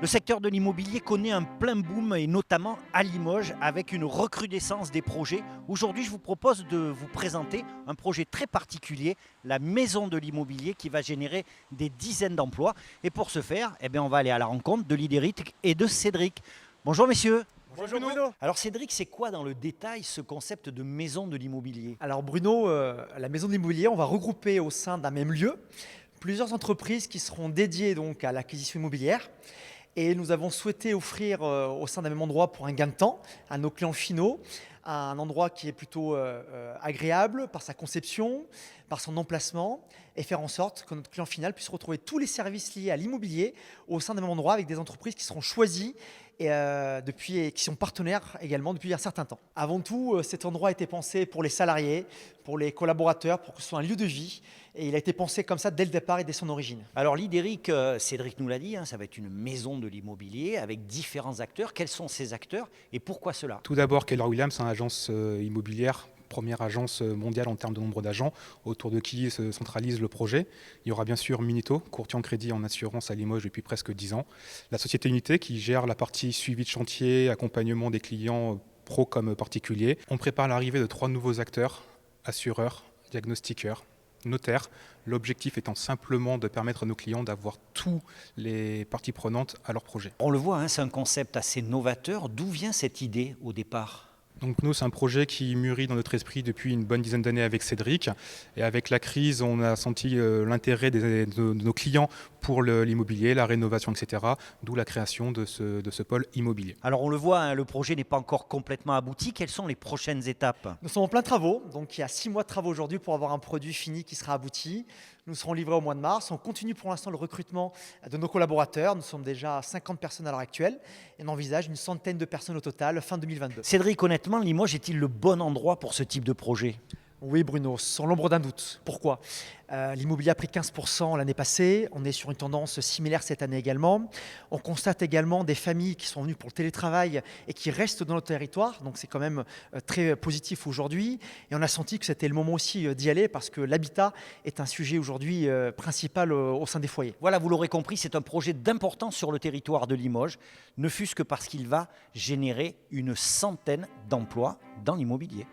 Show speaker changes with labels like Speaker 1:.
Speaker 1: Le secteur de l'immobilier connaît un plein boom et notamment à Limoges avec une recrudescence des projets. Aujourd'hui, je vous propose de vous présenter un projet très particulier, la maison de l'immobilier qui va générer des dizaines d'emplois. Et pour ce faire, on va aller à la rencontre de Lydéric et de Cédric. Bonjour messieurs.
Speaker 2: Bonjour Bruno.
Speaker 1: Alors Cédric, c'est quoi dans le détail ce concept de maison de l'immobilier?
Speaker 2: Alors Bruno, la maison de l'immobilier, on va regrouper au sein d'un même lieu plusieurs entreprises qui seront dédiées donc à l'acquisition immobilière. Et nous avons souhaité offrir au sein d'un même endroit pour un gain de temps à nos clients finaux, un endroit qui est plutôt agréable par sa conception, par son emplacement, et faire en sorte que notre client final puisse retrouver tous les services liés à l'immobilier au sein d'un même endroit avec des entreprises qui seront choisies et qui sont partenaires également depuis un certain temps. Avant tout, cet endroit a été pensé pour les salariés, pour les collaborateurs, pour que ce soit un lieu de vie. Et il a été pensé comme ça dès le départ et dès son origine.
Speaker 1: Alors Lydéric, Cédric nous l'a dit, ça va être une maison de l'immobilier avec différents acteurs. Quels sont ces acteurs et pourquoi cela?
Speaker 3: Tout d'abord, Keller Williams, une agence immobilière, première agence mondiale en termes de nombre d'agents, autour de qui se centralise le projet. Il y aura bien sûr Minito, courtier en crédit en assurance à Limoges depuis presque 10 ans. La société Unité qui gère la partie suivi de chantier, accompagnement des clients pro comme particuliers. On prépare l'arrivée de 3 nouveaux acteurs, assureurs, diagnostiqueurs, notaires. L'objectif étant simplement de permettre à nos clients d'avoir toutes les parties prenantes à leur projet.
Speaker 1: On le voit, c'est un concept assez novateur. D'où vient cette idée au départ?
Speaker 3: Donc nous, c'est un projet qui mûrit dans notre esprit depuis une bonne dizaine d'années avec Cédric. Et avec la crise, on a senti l'intérêt de nos clients pour l'immobilier, la rénovation, etc. D'où la création de ce pôle immobilier.
Speaker 1: Alors on le voit, le projet n'est pas encore complètement abouti. Quelles sont les prochaines étapes?
Speaker 2: Nous sommes en plein travaux, donc il y a 6 mois de travaux aujourd'hui pour avoir un produit fini qui sera abouti. Nous serons livrés au mois de mars. On continue pour l'instant le recrutement de nos collaborateurs. Nous sommes déjà à 50 personnes à l'heure actuelle et on envisage une centaine de personnes au total fin 2022.
Speaker 1: Cédric, honnêtement, Limoges est-il le bon endroit pour ce type de projet?
Speaker 2: Oui Bruno, sans l'ombre d'un doute. Pourquoi? L'immobilier a pris 15% l'année passée, on est sur une tendance similaire cette année également. On constate également des familles qui sont venues pour le télétravail et qui restent dans notre territoire, donc c'est quand même très positif aujourd'hui. Et on a senti que c'était le moment aussi d'y aller parce que l'habitat est un sujet aujourd'hui principal au sein des foyers.
Speaker 1: Voilà, vous l'aurez compris, c'est un projet d'importance sur le territoire de Limoges, ne fût-ce que parce qu'il va générer une centaine d'emplois dans l'immobilier.